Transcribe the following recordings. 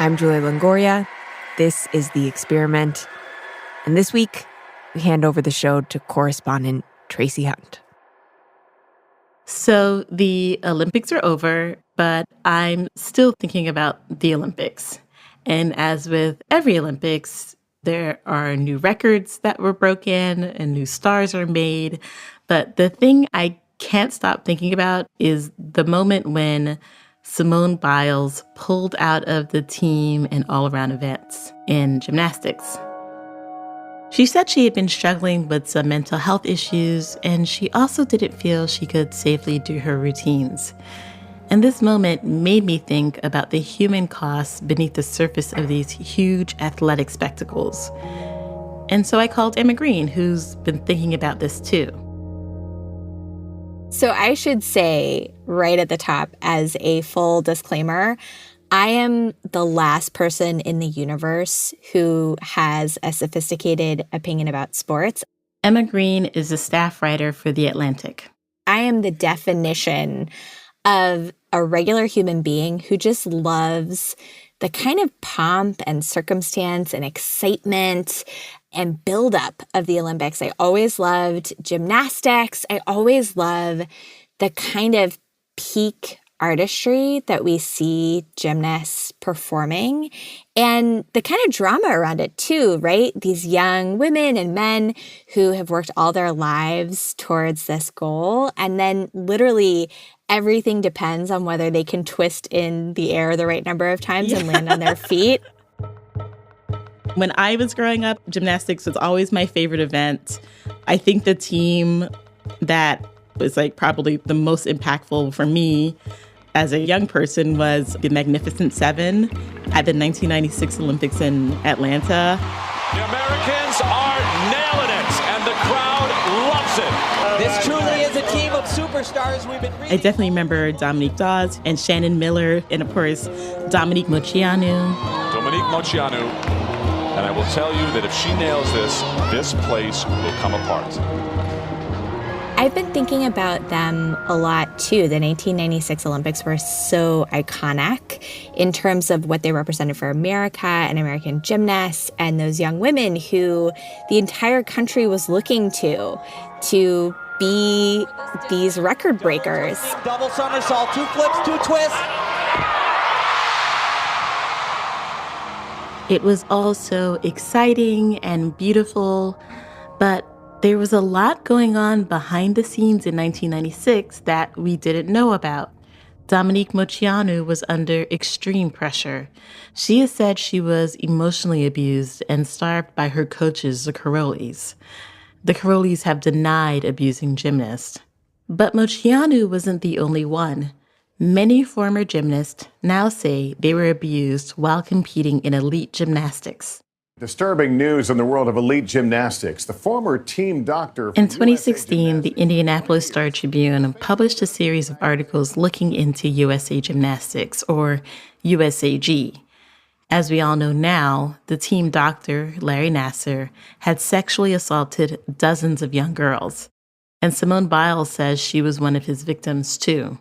I'm Julia Longoria. This is The Experiment. And this week, we hand over the show to correspondent Tracy Hunt. So the Olympics are over, but I'm still thinking about the Olympics. And as with every Olympics, there are new records that were broken and new stars are made. But the thing I can't stop thinking about is the moment when Simone Biles pulled out of the team and all-around events in gymnastics. She said she had been struggling with some mental health issues, and she also didn't feel she could safely do her routines. And this moment made me think about the human costs beneath the surface of these huge athletic spectacles. And so I called Emma Green, who's been thinking about this too. So I should say right at the top, as a full disclaimer, I am the last person in the universe who has a sophisticated opinion about sports. Emma Green is a staff writer for The Atlantic. I am the definition of a regular human being who just loves the kind of pomp and circumstance and excitement and buildup of the Olympics. I always loved gymnastics. I always love the kind of peak artistry that we see gymnasts performing and the kind of drama around it too, right? These young women and men who have worked all their lives towards this goal, and then literally everything depends on whether they can twist in the air the right number of times and land on their feet. When I was growing up, gymnastics was always my favorite event. I think the team that was probably the most impactful for me as a young person was the Magnificent Seven at the 1996 Olympics in Atlanta. The Americans are nailing it, and the crowd loves it. This truly is a team of superstars we've been reading. I definitely remember Dominique Dawes and Shannon Miller, and of course, Dominique Moceanu. And I will tell you that if she nails this place will come apart. I've been thinking about them a lot, too. The 1996 Olympics were so iconic in terms of what they represented for America and American gymnasts and those young women who the entire country was looking to be these record breakers. Double somersault, 2 flips, 2 twists. It was all so exciting and beautiful, but there was a lot going on behind the scenes in 1996 that we didn't know about. Dominique Moceanu was under extreme pressure. She has said she was emotionally abused and starved by her coaches, the Karolis. The Karolis have denied abusing gymnasts. But Moceanu wasn't the only one. Many former gymnasts now say they were abused while competing in elite gymnastics. Disturbing news in the world of elite gymnastics. The former team doctor... In 2016, the Indianapolis Star-Tribune published a series of articles looking into USA Gymnastics, or USAG. As we all know now, the team doctor, Larry Nassar, had sexually assaulted dozens of young girls. And Simone Biles says she was one of his victims, too.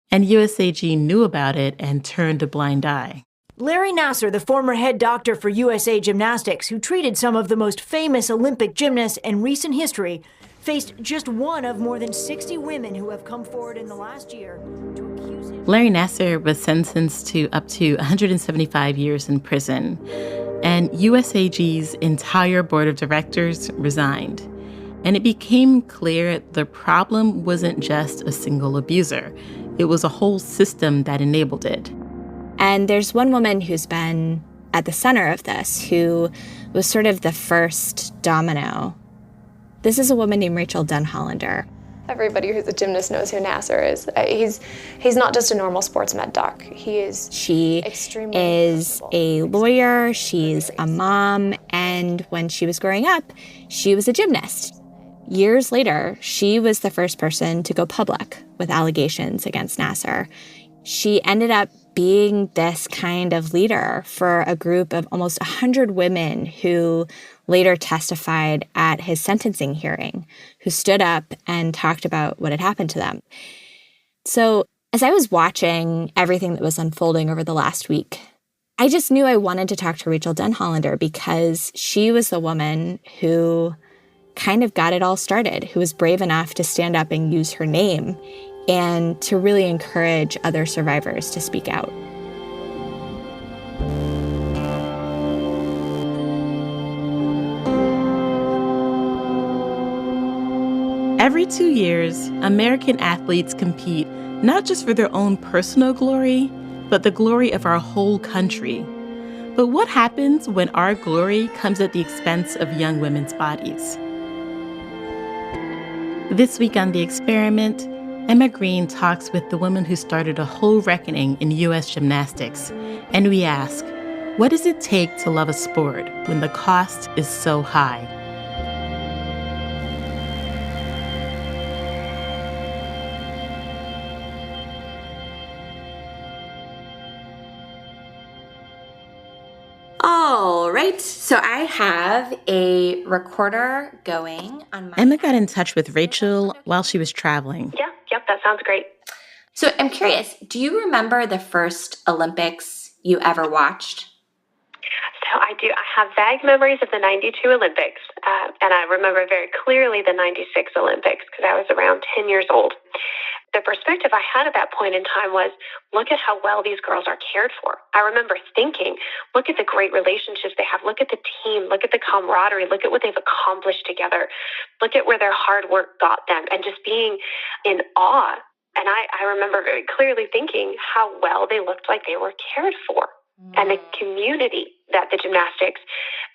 And USAG knew about it and turned a blind eye. Larry Nassar, the former head doctor for USA Gymnastics, who treated some of the most famous Olympic gymnasts in recent history, faced just one of more than 60 women who have come forward in the last year to accuse him. Larry Nassar was sentenced to up to 175 years in prison, and USAG's entire board of directors resigned. And it became clear the problem wasn't just a single abuser. It was a whole system that enabled it. And there's one woman who's been at the center of this, who was sort of the first domino. This is a woman named Rachael Denhollander. Everybody who's a gymnast knows who Nassar is. He's not just a normal sports med doc. She is a lawyer, she's a mom, and when she was growing up, she was a gymnast. Years later, she was the first person to go public with allegations against Nassar. She ended up being this kind of leader for a group of almost 100 women who later testified at his sentencing hearing, who stood up and talked about what had happened to them. So as I was watching everything that was unfolding over the last week, I just knew I wanted to talk to Rachael Denhollander because she was the woman who kind of got it all started, who was brave enough to stand up and use her name and to really encourage other survivors to speak out. Every 2 years, American athletes compete not just for their own personal glory, but the glory of our whole country. But what happens when our glory comes at the expense of young women's bodies? This week on The Experiment, Emma Green talks with the woman who started a whole reckoning in U.S. gymnastics, and we ask, what does it take to love a sport when the cost is so high? All right, so I have a recorder going on my... Emma got in touch with Rachael while she was traveling. Yep, that sounds great. So I'm curious, do you remember the first Olympics you ever watched? So I do. I have vague memories of the 92 Olympics, and I remember very clearly the 96 Olympics because I was around 10 years old. The perspective I had at that point in time was, look at how well these girls are cared for. I remember thinking, look at the great relationships they have. Look at the team. Look at the camaraderie. Look at what they've accomplished together. Look at where their hard work got them, and just being in awe. And I remember very clearly thinking how well they looked like they were cared for, and the community that the gymnastics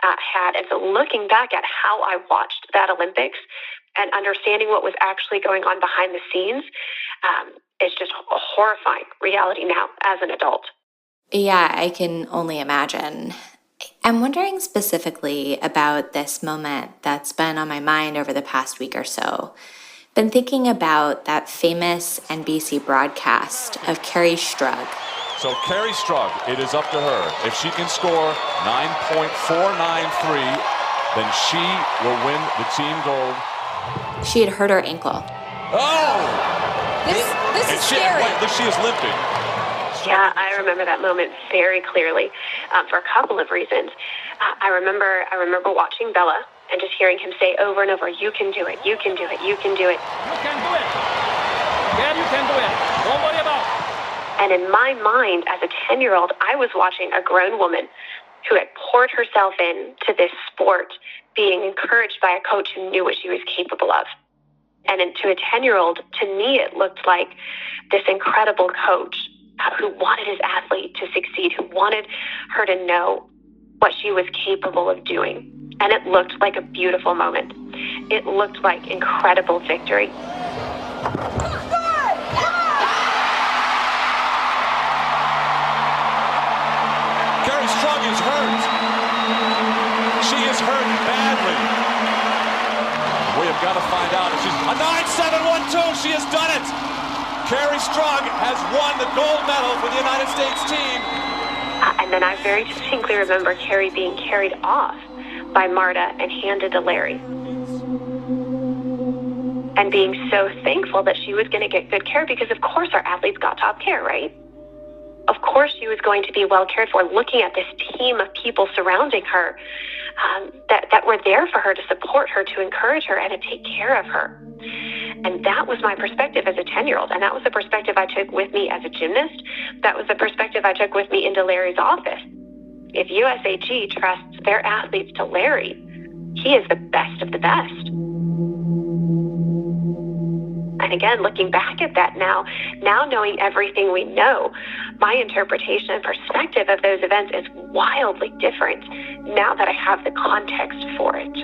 had. And so looking back at how I watched that Olympics and understanding what was actually going on behind the scenes is just a horrifying reality now as an adult. Yeah, I can only imagine. I'm wondering specifically about this moment that's been on my mind over the past week or so. Been thinking about that famous NBC broadcast of Kerri Strug. So Kerri Strug, it is up to her. If she can score 9.493, then she will win the team gold. She had hurt her ankle. Oh! This is scary. She is limping. Yeah, I remember that moment very clearly for a couple of reasons. I remember watching Bella and just hearing him say over and over, you can do it, you can do it, you can do it. You can do it. Yeah, you can do it. Don't worry about it. And in my mind, as a 10-year-old, I was watching a grown woman who had poured herself into this sport, being encouraged by a coach who knew what she was capable of. And to a 10-year-old, to me, it looked like this incredible coach who wanted his athlete to succeed, who wanted her to know what she was capable of doing. And it looked like a beautiful moment. It looked like incredible victory. Kerri Strug is hurt. She is hurt badly. We have got to find out if she's a 9.712. She has done it. Kerri Strug has won the gold medal for the United States team. And then I very distinctly remember Kerri being carried off by Marta and handed to Larry. And being so thankful that she was going to get good care because, of course, our athletes got top care, right? Of course she was going to be well cared for, looking at this team of people surrounding her that were there for her, to support her, to encourage her, and to take care of her. And that was my perspective as a 10-year-old. And that was the perspective I took with me as a gymnast. That was the perspective I took with me into Larry's office. If USAG trusts their athletes to Larry, he is the best of the best. And again, looking back at that now knowing everything we know, my interpretation and perspective of those events is wildly different now that I have the context for it.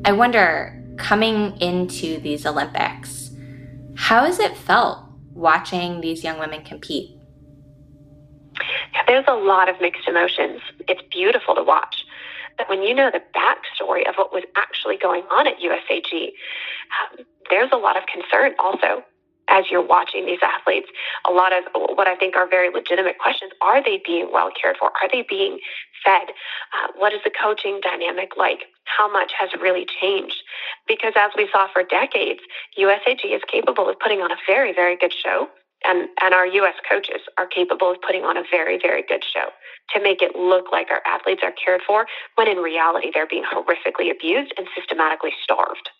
I wonder, coming into these Olympics, how has it felt watching these young women compete? There's a lot of mixed emotions. It's beautiful to watch. But when you know the backstory of what was actually going on at USAG, there's a lot of concern also as you're watching these athletes. A lot of what I think are very legitimate questions. Are they being well cared for? Are they being fed? What is the coaching dynamic like? how much has really changed. Because as we saw for decades, USAG is capable of putting on a very, very good show. And our U.S. coaches are capable of putting on a very, very good show to make it look like our athletes are cared for, when in reality, they're being horrifically abused and systematically starved.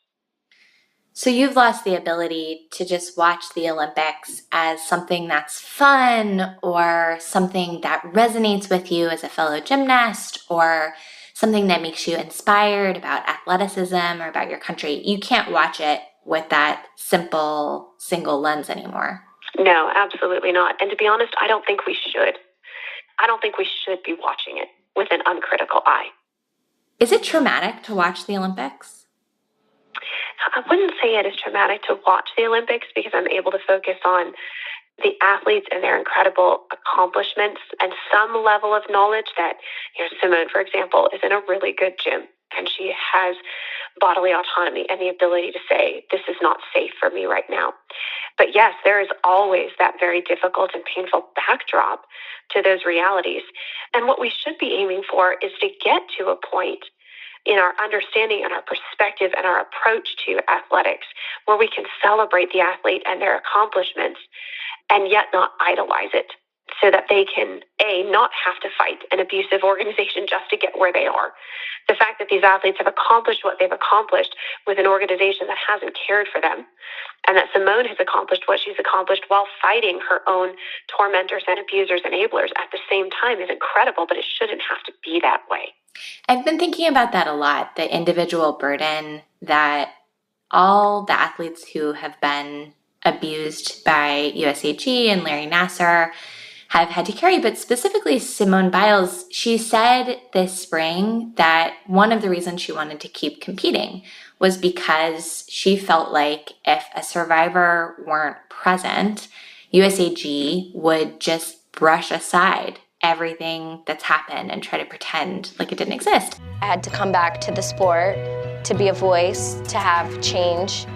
So you've lost the ability to just watch the Olympics as something that's fun or something that resonates with you as a fellow gymnast or something that makes you inspired about athleticism or about your country. You can't watch it with that simple single lens anymore. No, absolutely not. And to be honest, I don't think we should. I don't think we should be watching it with an uncritical eye. Is it traumatic to watch the Olympics? I wouldn't say it is traumatic to watch the Olympics because I'm able to focus on the athletes and their incredible accomplishments and some level of knowledge that, Simone, for example, is in a really good gym and she has bodily autonomy and the ability to say, this is not safe for me right now. But yes, there is always that very difficult and painful backdrop to those realities. And what we should be aiming for is to get to a point in our understanding and our perspective and our approach to athletics where we can celebrate the athlete and their accomplishments and yet not idolize it, so that they can, not have to fight an abusive organization just to get where they are. The fact that these athletes have accomplished what they've accomplished with an organization that hasn't cared for them, and that Simone has accomplished what she's accomplished while fighting her own tormentors and abusers, enablers at the same time is incredible, but it shouldn't have to be that way. I've been thinking about that a lot, the individual burden that all the athletes who have been abused by USAG and Larry Nassar have had to carry, but specifically Simone Biles, she said this spring that one of the reasons she wanted to keep competing was because she felt like if a survivor weren't present, USAG would just brush aside everything that's happened and try to pretend like it didn't exist. I had to come back to the sport to be a voice, to have change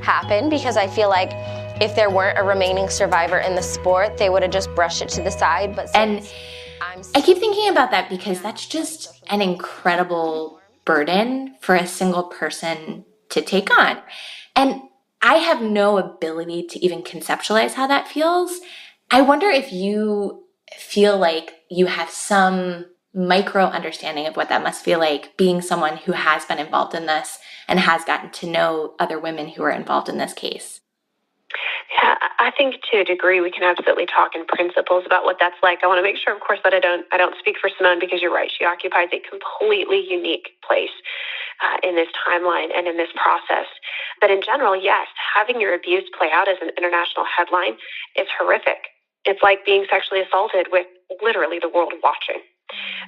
happen, because I feel like if there weren't a remaining survivor in the sport, they would have just brushed it to the side. But and I keep thinking about that because that's just an incredible burden for a single person to take on. And I have no ability to even conceptualize how that feels. I wonder if you feel like you have some micro understanding of what that must feel like, being someone who has been involved in this and has gotten to know other women who are involved in this case. Yeah, I think to a degree we can absolutely talk in principles about what that's like. I want to make sure, of course, that I don't speak for Simone, because you're right. She occupies a completely unique place in this timeline and in this process. But in general, yes, having your abuse play out as an international headline is horrific. It's like being sexually assaulted with literally the world watching.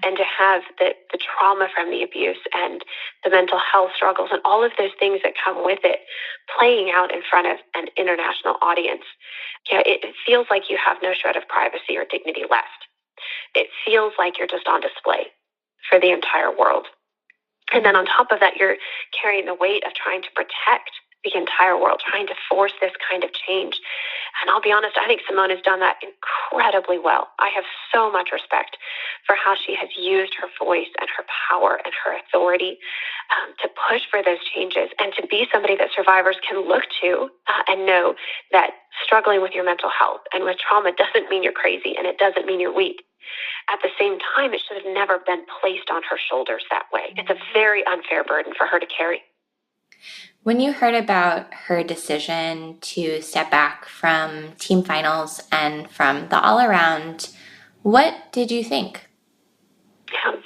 And to have the trauma from the abuse and the mental health struggles and all of those things that come with it playing out in front of an international audience, it feels like you have no shred of privacy or dignity left. It feels like you're just on display for the entire world. And then on top of that, you're carrying the weight of trying to protect the entire world, trying to force this kind of change. And I'll be honest, I think Simone has done that incredibly well. I have so much respect for how she has used her voice and her power and her authority to push for those changes and to be somebody that survivors can look to and know that struggling with your mental health and with trauma doesn't mean you're crazy and it doesn't mean you're weak. At the same time, it should have never been placed on her shoulders that way. It's a very unfair burden for her to carry. When you heard about her decision to step back from team finals and from the all-around, what did you think?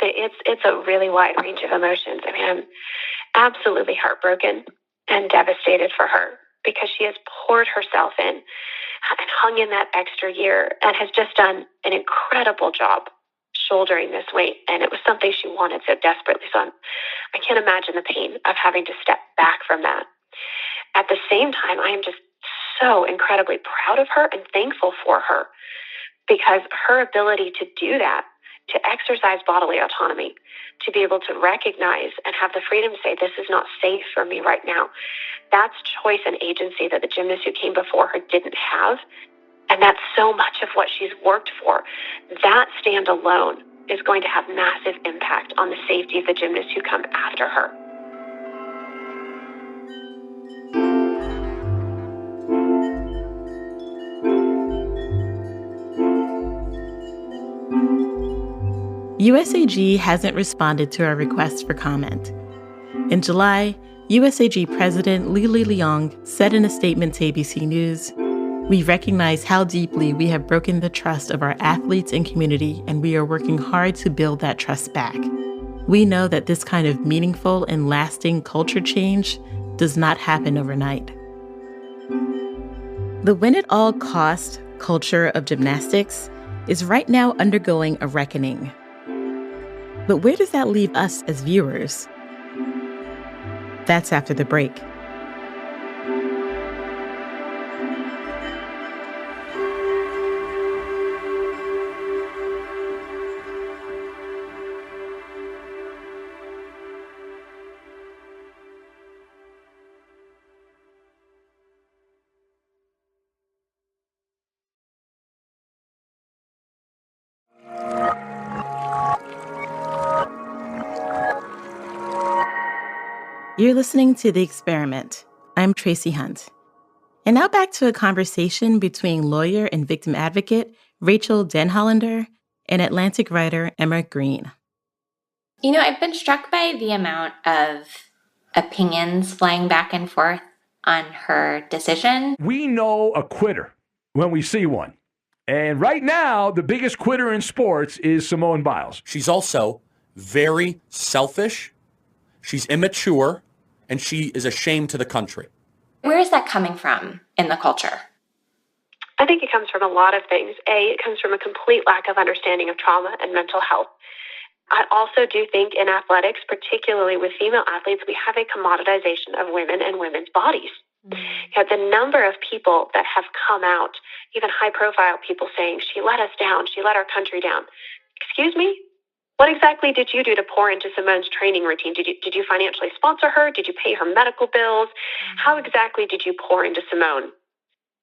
It's a really wide range of emotions. I mean, I'm absolutely heartbroken and devastated for her because she has poured herself in and hung in that extra year and has just done an incredible job shouldering this weight. And it was something she wanted so desperately. So I can't imagine the pain of having to step back from that. At the same time, I am just so incredibly proud of her and thankful for her, because her ability to do that, to exercise bodily autonomy, to be able to recognize and have the freedom to say, this is not safe for me right now. That's choice and agency that the gymnasts who came before her didn't have. And that's so much of what she's worked for. That stand alone is going to have massive impact on the safety of the gymnasts who come after her. USAG hasn't responded to our request for comment. In July, USAG President Lili Leong said in a statement to ABC News, "We recognize how deeply we have broken the trust of our athletes and community, and we are working hard to build that trust back. We know that this kind of meaningful and lasting culture change does not happen overnight." The win-at-all-cost culture of gymnastics is right now undergoing a reckoning. But where does that leave us as viewers? That's after the break. You're listening to The Experiment. I'm Tracy Hunt. And now back to a conversation between lawyer and victim advocate Rachael Denhollander and Atlantic writer Emma Green. You know, I've been struck by the amount of opinions flying back and forth on her decision. We know a quitter when we see one. And right now, the biggest quitter in sports is Simone Biles. She's also very selfish. She's immature, and she is a shame to the country. Where is that coming from in the culture? I think it comes from a lot of things. It comes from a complete lack of understanding of trauma and mental health. I also do think in athletics, particularly with female athletes, we have a commoditization of women and women's bodies. You know, the number of people that have come out, even high-profile people saying, "She let us down, she let our country down." Excuse me? What exactly did you do to pour into Simone's training routine? Did you financially sponsor her? Did you pay her medical bills? How exactly did you pour into Simone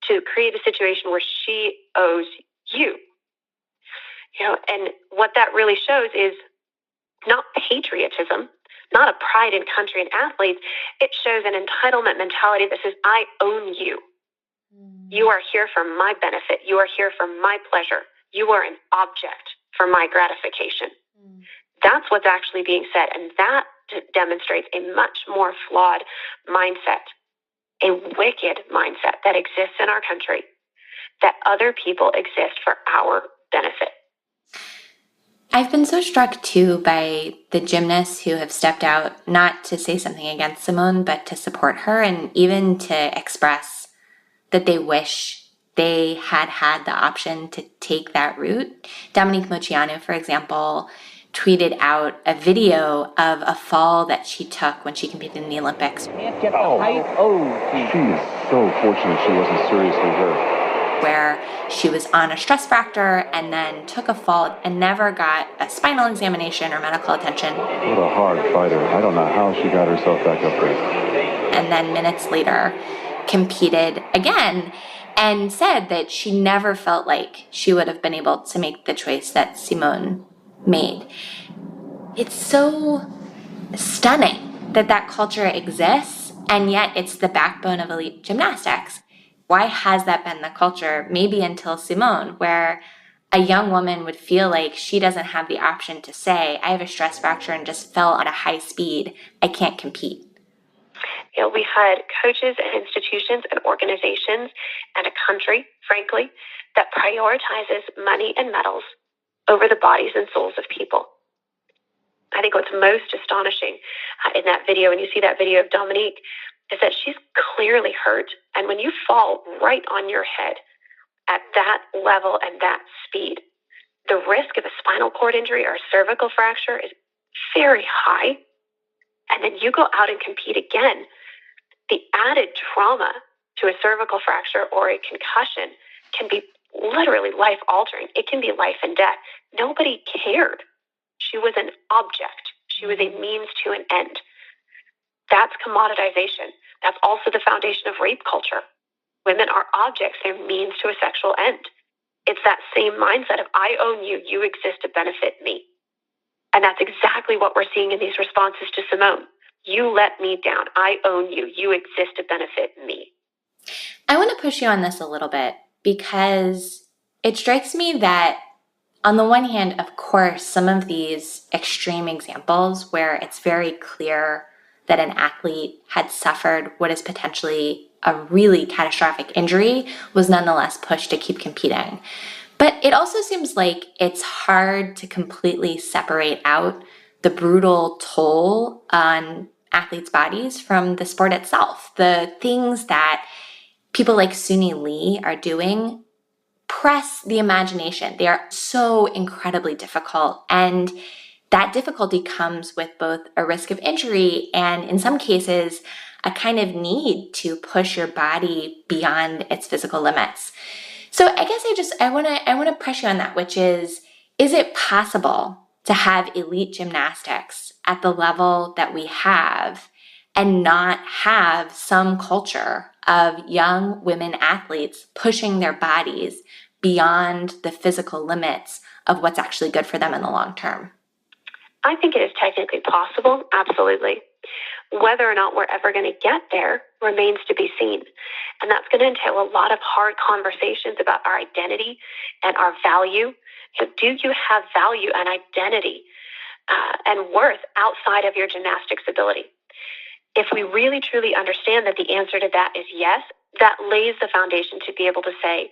to create a situation where she owes you? You know, and what that really shows is not patriotism, not a pride in country and athletes. It shows an entitlement mentality that says, "I own you. You are here for my benefit. You are here for my pleasure. You are an object for my gratification." That's what's actually being said. And that demonstrates a much more flawed mindset, a wicked mindset that exists in our country, that other people exist for our benefit. I've been so struck, too, by the gymnasts who have stepped out, not to say something against Simone, but to support her and even to express that they wish they had the option to take that route. Dominique Moceanu, for example, tweeted out a video of a fall that she took when she competed in the Olympics. She is so fortunate she wasn't seriously hurt. Where she was on a stress fracture and then took a fall and never got a spinal examination or medical attention. What a hard fighter. I don't know how she got herself back up there. And then minutes later, competed again and said that she never felt like she would have been able to make the choice that Simone made. It's so stunning that that culture exists, and yet it's the backbone of elite gymnastics. Why has that been the culture? Maybe until Simone, where a young woman would feel like she doesn't have the option to say, "I have a stress fracture and just fell at a high speed. I can't compete." You know, we had coaches and institutions and organizations and a country, frankly, that prioritizes money and medals over the bodies and souls of people. I think what's most astonishing in that video, and you see that video of Dominique, is that she's clearly hurt. And when you fall right on your head at that level and that speed, the risk of a spinal cord injury or a cervical fracture is very high. And then you go out and compete again. The added trauma to a cervical fracture or a concussion can be literally life-altering. It can be life and death. Nobody cared. She was an object. She was a means to an end. That's commoditization. That's also the foundation of rape culture. Women are objects. They're means to a sexual end. It's that same mindset of, "I own you. You exist to benefit me." And that's exactly what we're seeing in these responses to Simone. You let me down. I own you. You exist to benefit me. I want to push you on this a little bit because it strikes me that on the one hand, of course, some of these extreme examples where it's very clear that an athlete had suffered what is potentially a really catastrophic injury was nonetheless pushed to keep competing. But it also seems like it's hard to completely separate out the brutal toll on athletes' bodies from the sport itself. The things that people like Suni Lee are doing press the imagination. They are so incredibly difficult. And that difficulty comes with both a risk of injury and, in some cases, a kind of need to push your body beyond its physical limits. So I guess I want to press you on that, which is it possible to have elite gymnastics at the level that we have and not have some culture of young women athletes pushing their bodies beyond the physical limits of what's actually good for them in the long term? I think it is technically possible, absolutely. Whether or not we're ever going to get there remains to be seen. And that's going to entail a lot of hard conversations about our identity and our value. So do you have value and identity and worth outside of your gymnastics ability? If we really truly understand that the answer to that is yes, that lays the foundation to be able to say,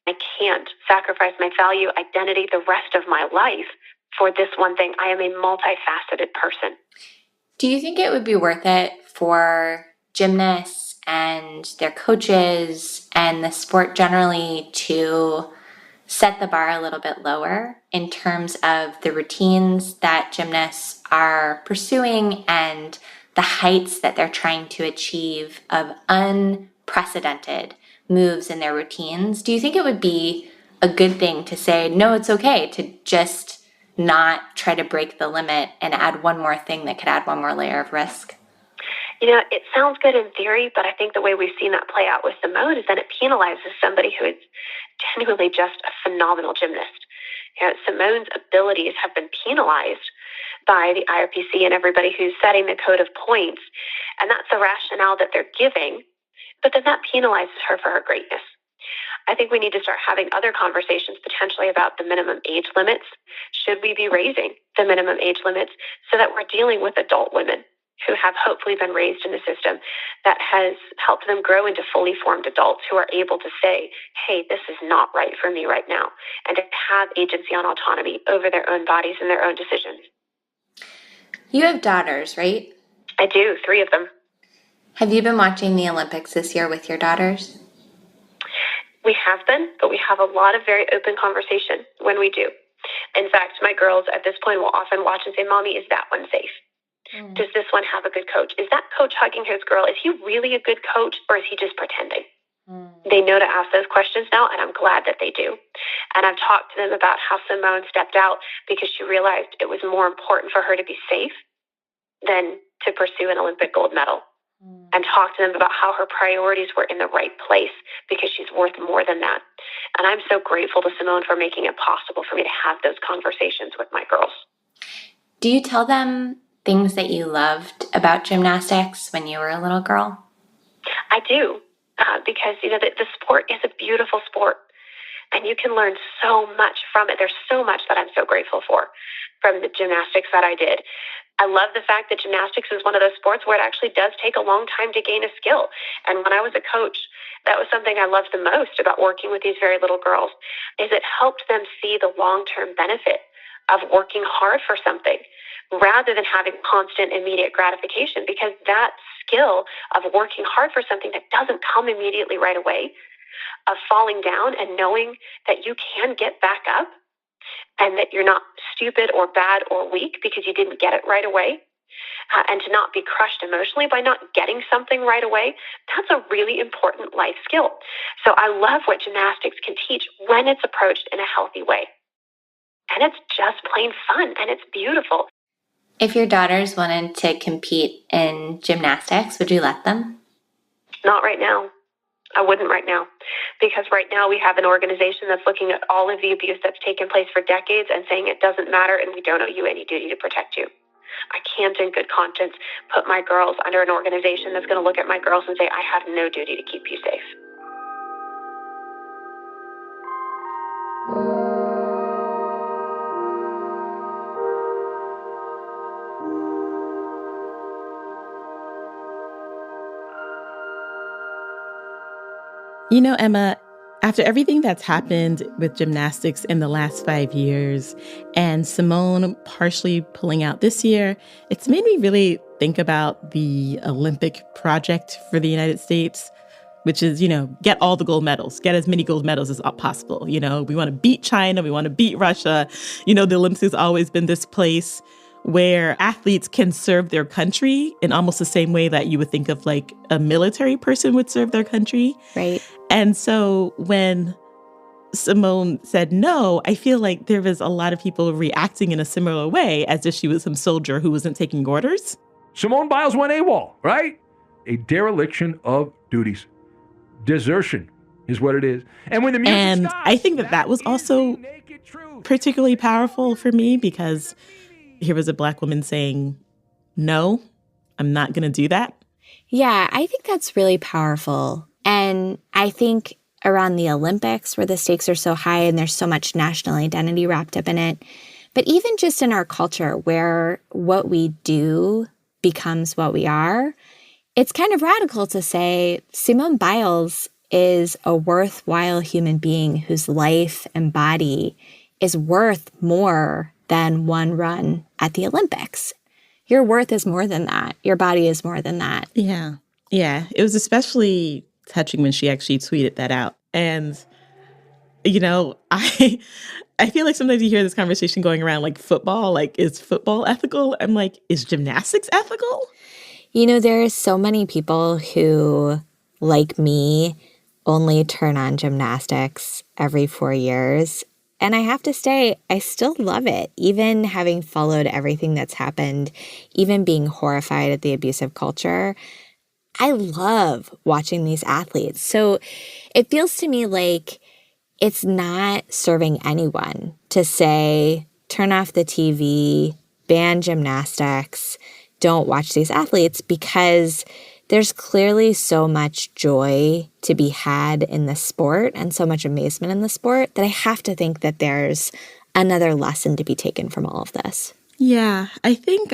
I can't sacrifice my value, identity, the rest of my life for this one thing. I am a multifaceted person. Do you think it would be worth it for gymnasts and their coaches and the sport generally to set the bar a little bit lower in terms of the routines that gymnasts are pursuing and the heights that they're trying to achieve of unprecedented moves in their routines? Do you think it would be a good thing to say, no, it's okay to just not try to break the limit and add one more thing that could add one more layer of risk? You know, it sounds good in theory, but I think the way we've seen that play out with Simone is that it penalizes somebody who is genuinely just a phenomenal gymnast. You know, Simone's abilities have been penalized by the IRPC and everybody who's setting the code of points. And that's the rationale that they're giving, but then that penalizes her for her greatness. I think we need to start having other conversations potentially about the minimum age limits. Should we be raising the minimum age limits so that we're dealing with adult women who have hopefully been raised in a system that has helped them grow into fully formed adults who are able to say, hey, this is not right for me right now, and to have agency on autonomy over their own bodies and their own decisions. You have daughters, right? I do, 3 of them. Have you been watching the Olympics this year with your daughters? We have been, but we have a lot of very open conversation when we do. In fact, my girls at this point will often watch and say, Mommy, is that one safe? Does this one have a good coach? Is that coach hugging his girl? Is he really a good coach, or is he just pretending? They know to ask those questions now, and I'm glad that they do. And I've talked to them about how Simone stepped out because she realized it was more important for her to be safe than to pursue an Olympic gold medal. And talk to them about how her priorities were in the right place because she's worth more than that. And I'm so grateful to Simone for making it possible for me to have those conversations with my girls. Do you tell them things that you loved about gymnastics when you were a little girl? I do, because, you know, the sport is a beautiful sport. And you can learn so much from it. There's so much that I'm so grateful for from the gymnastics that I did. I love the fact that gymnastics is one of those sports where it actually does take a long time to gain a skill. And when I was a coach, that was something I loved the most about working with these very little girls, is it helped them see the long-term benefit of working hard for something rather than having constant immediate gratification, because that skill of working hard for something that doesn't come immediately right away, of falling down and knowing that you can get back up and that you're not stupid or bad or weak because you didn't get it right away, and to not be crushed emotionally by not getting something right away, that's a really important life skill. So I love what gymnastics can teach when it's approached in a healthy way. And it's just plain fun and it's beautiful. If your daughters wanted to compete in gymnastics, would you let them? Not right now. I wouldn't right now, because right now we have an organization that's looking at all of the abuse that's taken place for decades and saying it doesn't matter and we don't owe you any duty to protect you. I can't in good conscience put my girls under an organization that's going to look at my girls and say, I have no duty to keep you safe. You know, Emma, after everything that's happened with gymnastics in the last 5 years and Simone partially pulling out this year, it's made me really think about the Olympic project for the United States, which is, get all the gold medals, get as many gold medals as possible. We want to beat China, we want to beat Russia. The Olympics has always been this place where athletes can serve their country in almost the same way that you would think of like a military person would serve their country. Right. And so when Simone said no, I feel like there was a lot of people reacting in a similar way as if she was some soldier who wasn't taking orders. Simone Biles went AWOL, right? A dereliction of duties. Desertion is what it is. And when the music stops, I think that was also particularly powerful for me because here was a Black woman saying, no, I'm not going to do that. Yeah, I think that's really powerful. And I think around the Olympics, where the stakes are so high and there's so much national identity wrapped up in it, but even just in our culture where what we do becomes what we are, it's kind of radical to say Simone Biles is a worthwhile human being whose life and body is worth more than one run at the Olympics. Your worth is more than that. Your body is more than that. Yeah. Yeah. It was especially touching when she actually tweeted that out. And, I feel like sometimes you hear this conversation going around like football, like, is football ethical? I'm like, is gymnastics ethical? There are so many people who, like me, only turn on gymnastics every 4 years. And I have to say, I still love it, even having followed everything that's happened, even being horrified at the abusive culture. I love watching these athletes. So it feels to me like it's not serving anyone to say, turn off the TV, ban gymnastics, don't watch these athletes, because there's clearly so much joy to be had in the sport and so much amazement in the sport that I have to think that there's another lesson to be taken from all of this. Yeah, I think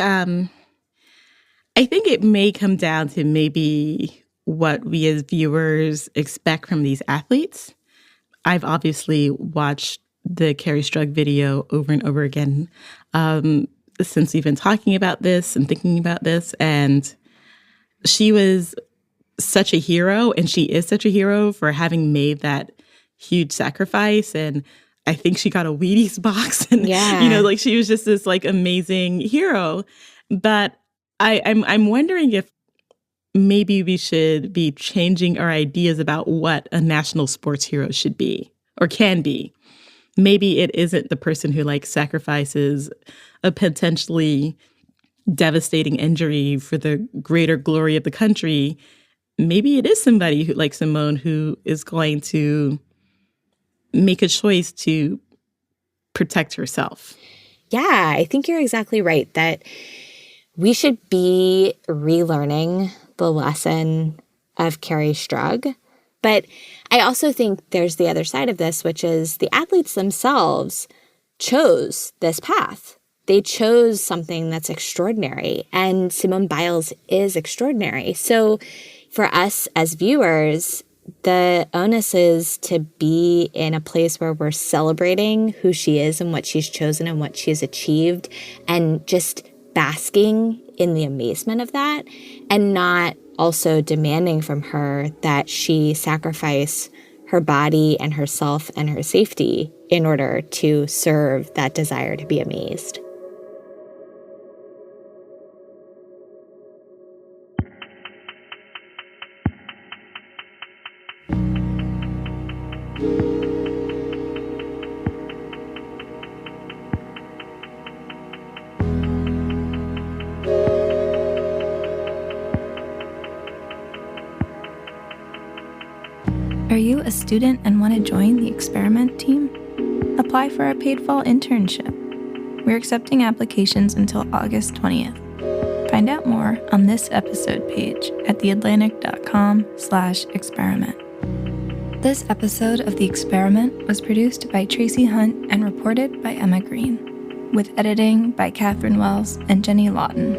it may come down to maybe what we as viewers expect from these athletes. I've obviously watched the Kerri Strug video over and over again since we've been talking about this and thinking about this. And she was such a hero, and she is such a hero for having made that huge sacrifice. And I think she got a Wheaties box, and she was just this like amazing hero. But I'm wondering if maybe we should be changing our ideas about what a national sports hero should be or can be. Maybe it isn't the person who like sacrifices a potentially devastating injury for the greater glory of the country. Maybe it is somebody who, like Simone, who is going to make a choice to protect herself. Yeah, I think you're exactly right that we should be relearning the lesson of Kerri Strug. But I also think there's the other side of this, which is the athletes themselves chose this path. They chose something that's extraordinary, and Simone Biles is extraordinary. So for us as viewers, the onus is to be in a place where we're celebrating who she is and what she's chosen and what she's achieved, and just basking in the amazement of that, and not also demanding from her that she sacrifice her body and herself and her safety in order to serve that desire to be amazed. Are you a student and want to join the experiment team? Apply for our paid fall internship. We're accepting applications until August 20th. Find out more on this episode page at theatlantic.com/experiment. This episode of The Experiment was produced by Tracy Hunt and reported by Emma Green, with editing by Catherine Wells and Jenny Lawton.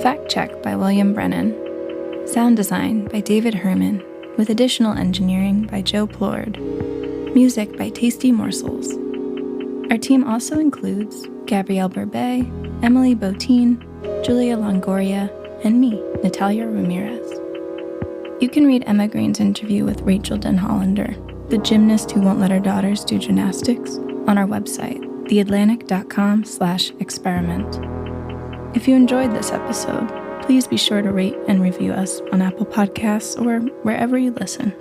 Fact check by William Brennan. Sound design by David Herman, with additional engineering by Joe Plord. Music by Tasty Morsels. Our team also includes Gabrielle Burbet, Emily Botine, Julia Longoria, and me, Natalia Ramirez. You can read Emma Green's interview with Rachael Denhollander, the gymnast who won't let her daughters do gymnastics, on our website, theatlantic.com/experiment. If you enjoyed this episode, please be sure to rate and review us on Apple Podcasts or wherever you listen.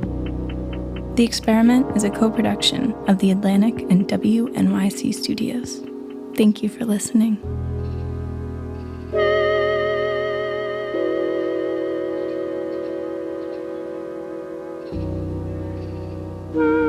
The Experiment is a co-production of The Atlantic and WNYC Studios. Thank you for listening. Mm-hmm.